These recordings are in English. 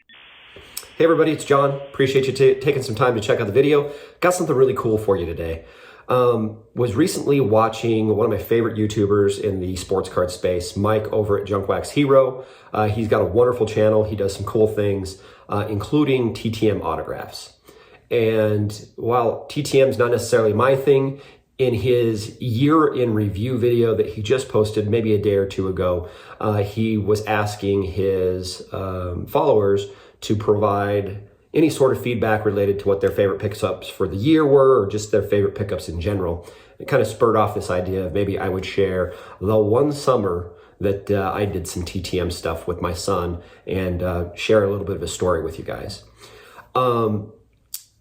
Hey everybody, it's John. Appreciate you taking some time to check out the video. Got something really cool for you today. Was recently watching one of my favorite YouTubers in the sports card space, Mike over at Junk Wax Hero. He's got a wonderful channel. He does some cool things, including TTM autographs. And while TTM is not necessarily my thing, in his year in review video that he just posted maybe a day or two ago, he was asking his followers to provide any sort of feedback related to what their favorite pickups for the year were, or just their favorite pickups in general. It kind of spurred off this idea of maybe I would share the one summer that I did some TTM stuff with my son and share a little bit of a story with you guys.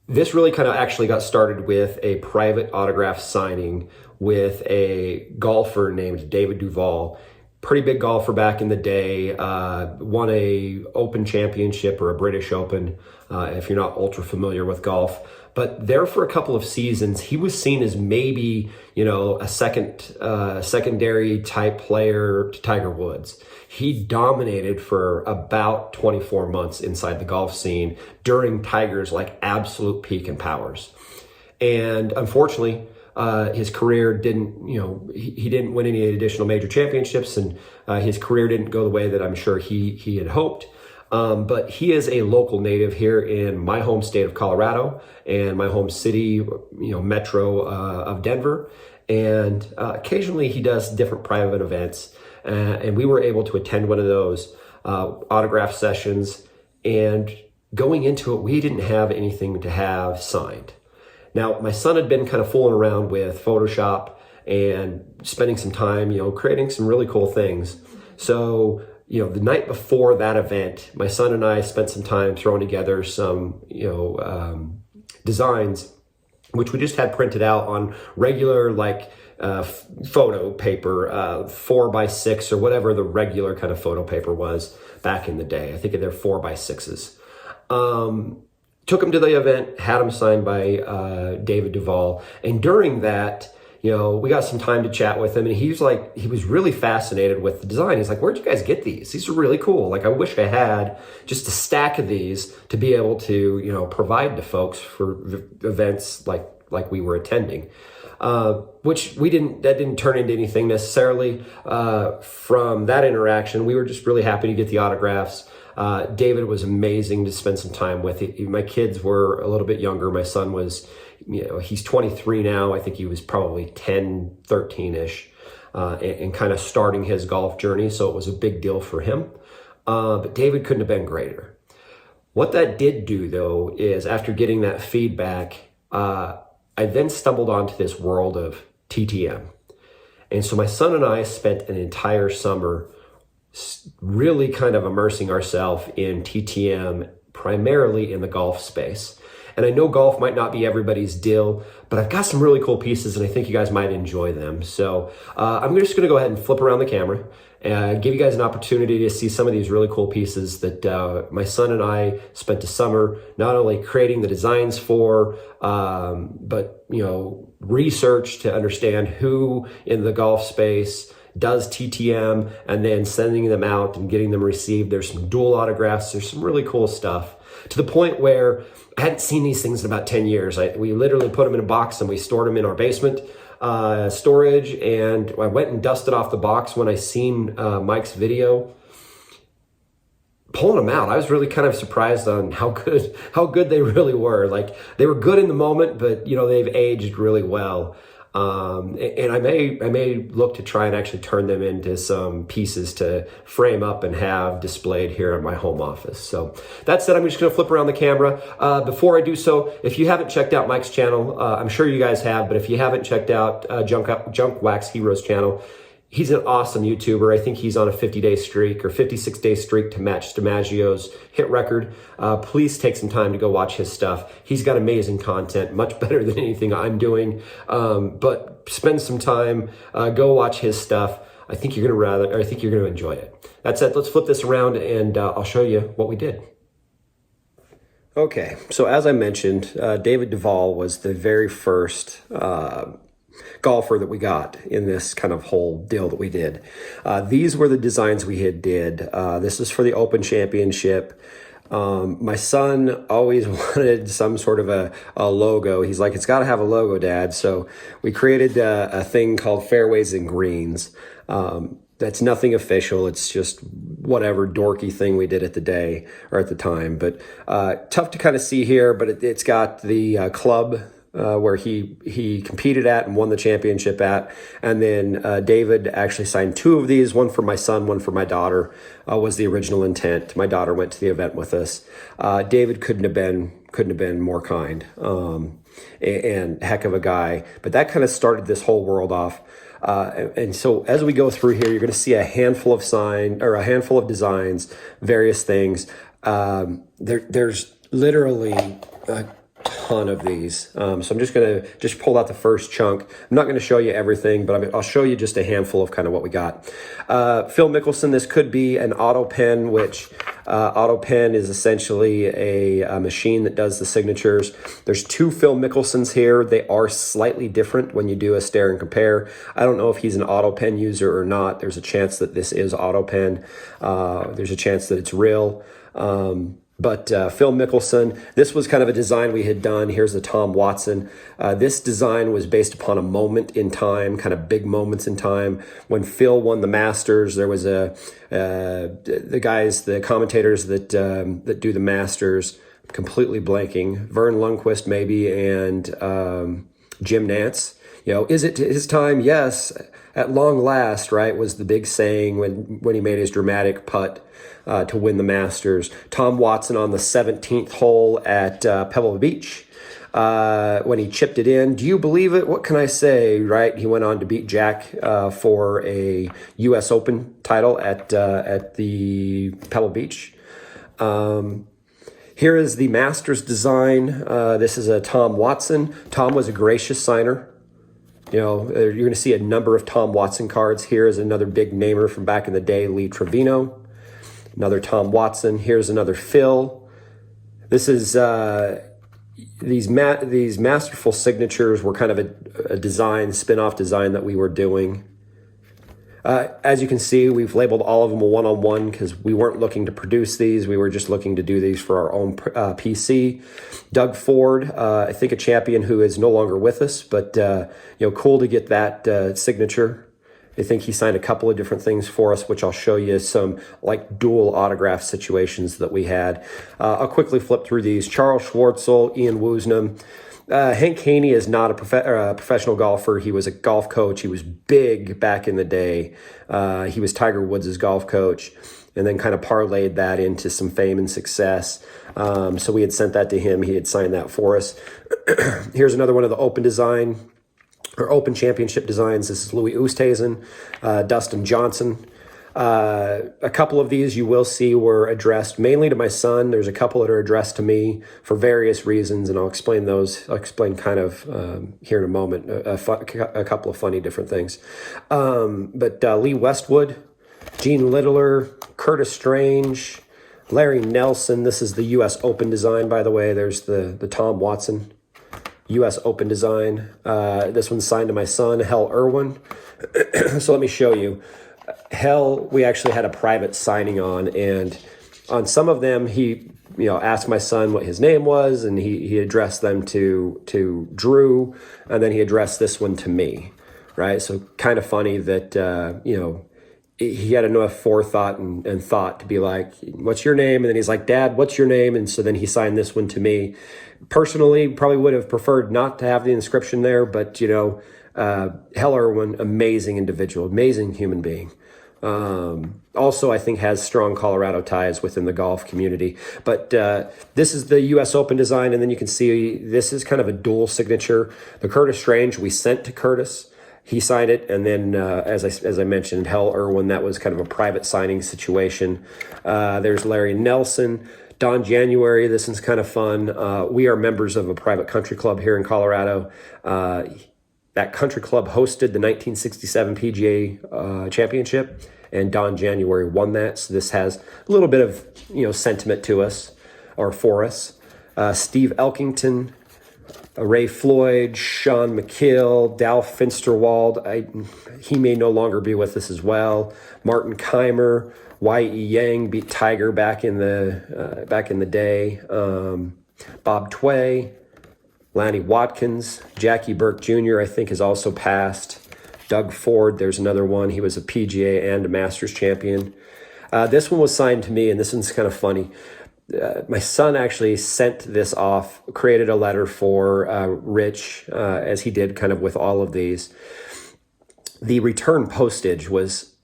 This really kind of actually got started with a private autograph signing with a golfer named David Duval. Pretty big golfer back in the day, won a Open Championship or a British Open, if you're not ultra familiar with golf. But there for a couple of seasons, he was seen as maybe, a secondary type player to Tiger Woods. He dominated for about 24 months inside the golf scene during Tiger's absolute peak and powers. And unfortunately, his career didn't, he didn't win any additional major championships, and his career didn't go the way that I'm sure he had hoped. But he is a local native here in my home state of Colorado and my home city, metro of Denver. And occasionally he does different private events. And we were able to attend one of those autograph sessions. And going into it, we didn't have anything to have signed. Now, my son had been kind of fooling around with Photoshop and spending some time, creating some really cool things. So, the night before that event, my son and I spent some time throwing together some, designs, which we just had printed out on regular, photo paper, 4x6 or whatever the regular kind of photo paper was back in the day. I think they're 4x6s. Took him to the event, had him signed by David Duval. And during that, we got some time to chat with him, and he was really fascinated with the design. He's like, "Where'd you guys get these? These are really cool. I wish I had just a stack of these to be able to, provide to folks for events like we were attending." Which that didn't turn into anything necessarily from that interaction. We were just really happy to get the autographs. David was amazing to spend some time with. My kids were a little bit younger. My son was, he's 23 now. I think he was probably 10, 13-ish, and kind of starting his golf journey. So it was a big deal for him. But David couldn't have been greater. What that did do, though, is after getting that feedback, I then stumbled onto this world of TTM. And so my son and I spent an entire summer really kind of immersing ourselves in TTM, primarily in the golf space. And I know golf might not be everybody's deal, but I've got some really cool pieces and I think you guys might enjoy them. So I'm just gonna go ahead and flip around the camera and give you guys an opportunity to see some of these really cool pieces that my son and I spent a summer not only creating the designs for, but research to understand who in the golf space does TTM, and then sending them out and getting them received. There's some dual autographs. There's some really cool stuff, to the point where I hadn't seen these things in about 10 years. We literally put them in a box and we stored them in our basement storage. And I went and dusted off the box when I seen Mike's video pulling them out. I was really kind of surprised on how good they really were. They were good in the moment, but they've aged really well. And I may look to try and actually turn them into some pieces to frame up and have displayed here in my home office. So that said, I'm just going to flip around the camera. Before I do so, if you haven't checked out Mike's channel, I'm sure you guys have, but if you haven't checked out Junk Wax Hero's channel, he's an awesome YouTuber. I think he's on a 50-day streak or 56-day streak to match DiMaggio's hit record. Please take some time to go watch his stuff. He's got amazing content, much better than anything I'm doing. But spend some time, go watch his stuff. I think you're gonna enjoy it. That said, let's flip this around and I'll show you what we did. Okay, so as I mentioned, David Duval was the very first golfer that we got in this kind of whole deal that we did. These were the designs we did. This is for the Open Championship. My son always wanted some sort of a logo. He's like, it's got to have a logo, Dad. So we created a thing called Fairways and Greens. That's nothing official. It's just whatever dorky thing we did at the day or at the time. But tough to kind of see here, but it's got the club where he competed at and won the championship at. And then David actually signed 2 of these, one for my son, one for my daughter, was the original intent. My daughter went to the event with us. David couldn't have been more kind, and heck of a guy. But that kind of started this whole world off. And so as we go through here, you're going to see a handful of designs, various things. There's literally a ton of these. So I'm just going to pull out the first chunk. I'm not going to show you everything, but I'll show you just a handful of kind of what we got. Phil Mickelson, this could be an auto pen, which auto pen is essentially a machine that does the signatures. There's 2 Phil Mickelsons here. They are slightly different when you do a stare and compare. I don't know if he's an auto pen user or not. There's a chance that this is auto pen. There's a chance that it's real. But Phil Mickelson, this was kind of a design we had done. Here's the Tom Watson. This design was based upon a moment in time, kind of big moments in time. When Phil won the Masters, there was the commentators that do the Masters, completely blanking. Vern Lundquist maybe, and Jim Nantz. Is it his time? Yes, at long last, right, was the big saying when he made his dramatic putt to win the Masters. Tom Watson on the 17th hole at Pebble Beach when he chipped it in. Do you believe it? What can I say, right? He went on to beat Jack for a U.S. Open title at the Pebble Beach. Here is the Masters design. This is a Tom Watson. Tom was a gracious signer. You're going to see a number of Tom Watson cards. Here is another big namer from back in the day, Lee Trevino. Another Tom Watson. Here's another Phil. This is these masterful signatures were kind of a design, spin-off design that we were doing. As you can see, we've labeled all of them a one-on-one because we weren't looking to produce these. We were just looking to do these for our own PC. Doug Ford, I think a champion who is no longer with us, but cool to get that signature. I think he signed a couple of different things for us, which I'll show you some like dual autograph situations that we had. I'll quickly flip through these. Charles Schwartzel, Ian Woosnam. Hank Haney is not a professional golfer. He was a golf coach. He was big back in the day. He was Tiger Woods' golf coach, and then kind of parlayed that into some fame and success. So we had sent that to him. He had signed that for us. Here's another one of the Open design, or Open Championship designs. This is Louis Oosthuizen, Dustin Johnson. A couple of these you will see were addressed mainly to my son. There's a couple that are addressed to me for various reasons, and I'll explain those. I'll explain kind of here in a moment a couple of funny different things. But Lee Westwood, Gene Littler, Curtis Strange, Larry Nelson. This is the U.S. Open design, by the way. There's the Tom Watson U.S. Open design. This one's signed to my son, Hell Irwin. So let me show you. Hell, we actually had a private signing on, and on some of them, he asked my son what his name was, and he addressed them to Drew, and then he addressed this one to me, right? So kind of funny that he had enough forethought and thought to be like, what's your name? And then he's like, Dad, what's your name? And so then he signed this one to me. Personally, probably would have preferred not to have the inscription there, but Hell Irwin, amazing individual, amazing human being. Also, I think has strong Colorado ties within the golf community. But this is the U.S. Open design, and then you can see this is kind of a dual signature. The Curtis Strange we sent to Curtis. He signed it, and then as I mentioned, Hell Irwin, that was kind of a private signing situation. There's Larry Nelson. Don January, this one's kind of fun. We are members of a private country club here in Colorado. That country club hosted the 1967 PGA Championship, and Don January won that. So this has a little bit of sentiment to us, or for us. Steve Elkington, Ray Floyd, Sean McKill, Dal Finsterwald. He may no longer be with us as well. Martin Keimer, Y.E. Yang beat Tiger back in the day. Bob Tway, Lanny Watkins, Jackie Burke Jr. I think has also passed. Doug Ford, there's another one. He was a PGA and a Masters champion. This one was signed to me, and this one's kind of funny. My son actually sent this off, created a letter for Rich, as he did kind of with all of these. The return postage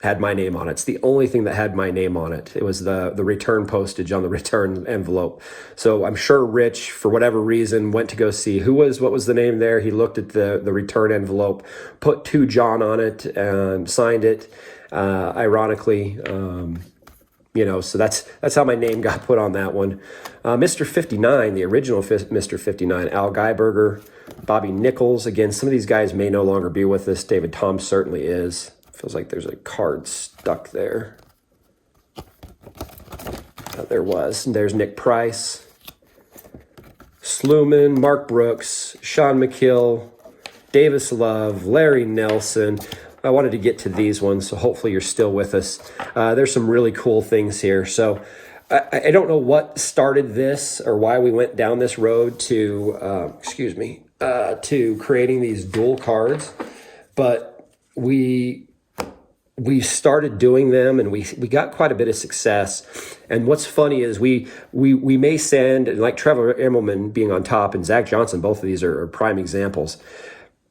had my name on it. It's the only thing that had my name on it. It was the return postage on the return envelope. So I'm sure Rich, for whatever reason, went to go see what was the name there. He looked at the return envelope, put to John on it, and signed it. Ironically, so that's how my name got put on that one. Mr. 59, the original Mr. 59, Al Geiberger, Bobby Nichols. Again, some of these guys may no longer be with us. David Tom certainly is. Feels like there's a card stuck there. There was. And there's Nick Price, Sluman, Mark Brooks, Sean McKill, Davis Love, Larry Nelson. I wanted to get to these ones, so hopefully you're still with us. There's some really cool things here. So I don't know what started this or why we went down this road to, to creating these dual cards, but we started doing them, and we got quite a bit of success. And what's funny is we may send, like Trevor Immelman being on top and Zach Johnson, both of these are prime examples.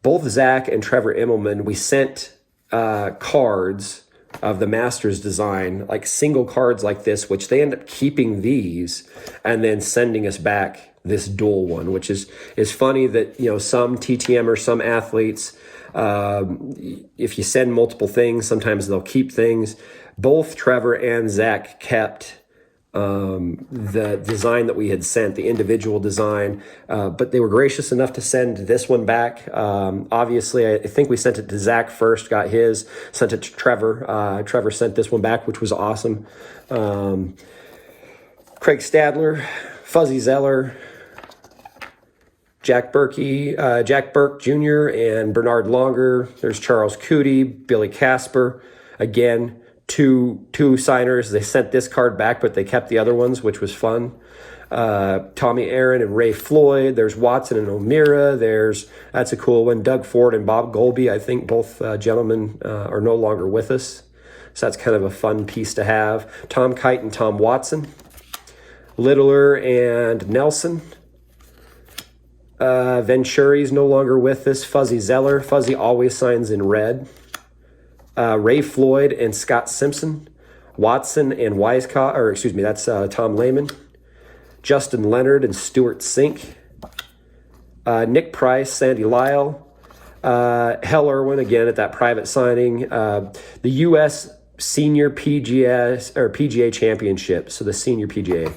Both Zach and Trevor Immelman, we sent cards of the Masters design, like single cards like this, which they end up keeping these and then sending us back this dual one, which is funny that, some TTM or some athletes, if you send multiple things, sometimes they'll keep things. Both Trevor and Zach kept the design that we had sent, the individual design, but they were gracious enough to send this one back. Obviously, I think we sent it to Zach first, got his, sent it to Trevor. Trevor sent this one back, which was awesome. Craig Stadler, Fuzzy Zeller, Jack Burke Jr. and Bernard Longer. There's Charles Cootie, Billy Casper. Again, two signers. They sent this card back, but they kept the other ones, which was fun. Tommy Aaron and Ray Floyd. There's Watson and O'Meara. That's a cool one. Doug Ford and Bob Golby. I think both gentlemen are no longer with us. So that's kind of a fun piece to have. Tom Kite and Tom Watson. Littler and Nelson. Venturi's no longer with us. Fuzzy Zeller. Fuzzy always signs in red. Ray Floyd and Scott Simpson. Watson and that's Tom Lehman. Justin Leonard and Stuart Sink. Nick Price, Sandy Lyle. Hell Irwin, again, at that private signing. The U.S. Senior PGA Championship, so the Senior PGA,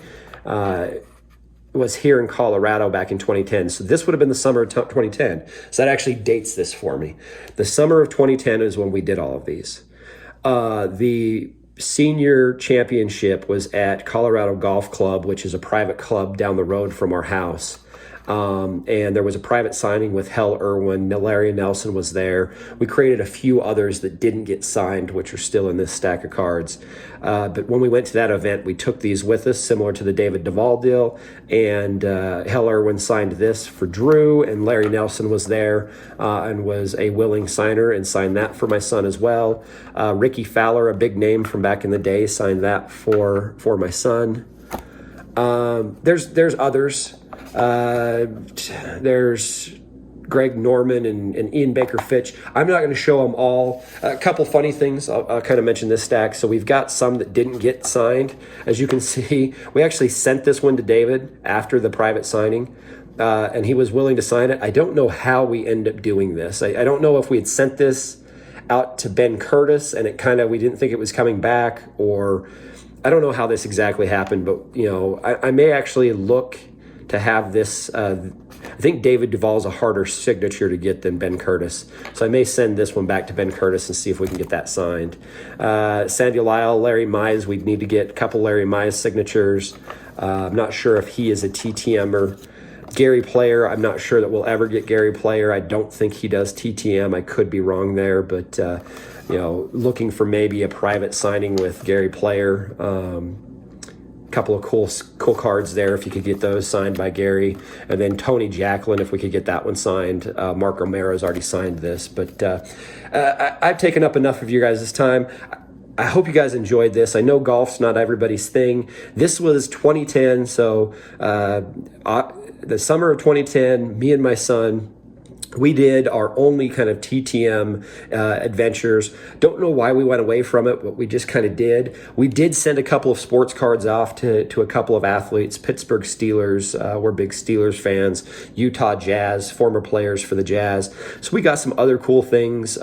was here in Colorado back in 2010. So this would have been the summer of 2010. So that actually dates this for me. The summer of 2010 is when we did all of these. The senior championship was at Colorado Golf Club, which is a private club down the road from our house. And there was a private signing with Hell Irwin. Larry Nelson was there. We created a few others that didn't get signed, which are still in this stack of cards. But when we went to that event, we took these with us, similar to the David Duvall deal. And Hell Irwin signed this for Drew, and Larry Nelson was there and was a willing signer and signed that for my son as well. Ricky Fowler, a big name from back in the day, signed that for my son. There's others. There's Greg Norman and Ian Baker Fitch. I'm not going to show them all. A couple funny things. I'll kind of mention this stack. So we've got some that didn't get signed. As you can see, we actually sent this one to David after the private signing, and he was willing to sign it. I don't know how we end up doing this. I don't know if we had sent this out to Ben Curtis and we didn't think it was coming back, or I don't know how this exactly happened, but I may actually look to have this. I think David Duvall's a harder signature to get than Ben Curtis, so I may send this one back to Ben Curtis and see if we can get that signed. Sandy Lyle, Larry Mize, we'd need to get a couple Larry Mize signatures. I'm not sure if he is a TTMer. Gary Player, I'm not sure that we'll ever get Gary Player. I don't think he does TTM. I could be wrong there, but you know, looking for maybe a private signing with Gary Player. Couple of cool cards there if you could get those signed by Gary, and then Tony Jacklin if we could get that one signed. Mark Romero's already signed this, but I've taken up enough of you guys this time. I hope you guys enjoyed this. I know golf's not everybody's thing. This was 2010, so the summer of 2010, me and my son, we did our only kind of TTM adventures. Don't know why we went away from it, but we just kind of did. We did send a couple of sports cards off to a couple of athletes. Pittsburgh Steelers, we're big Steelers fans. Utah Jazz, former players for the Jazz. So we got some other cool things.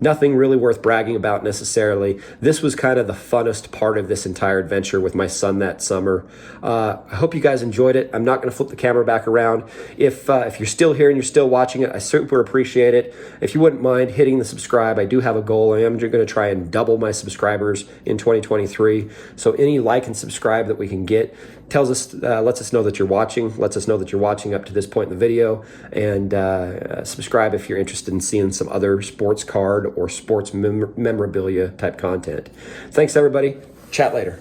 Nothing really worth bragging about necessarily. This was kind of the funnest part of this entire adventure with my son that summer. I hope you guys enjoyed it. I'm not going to flip the camera back around. If you're still here and you're still watching it, I super appreciate it. If you wouldn't mind hitting the subscribe, I do have a goal. I am going to try and double my subscribers in 2023. So any like and subscribe that we can get tells us, lets us know that you're watching, lets us know that you're watching up to this point in the video, and subscribe if you're interested in seeing some other sports card or sports memorabilia type content. Thanks everybody. Chat later.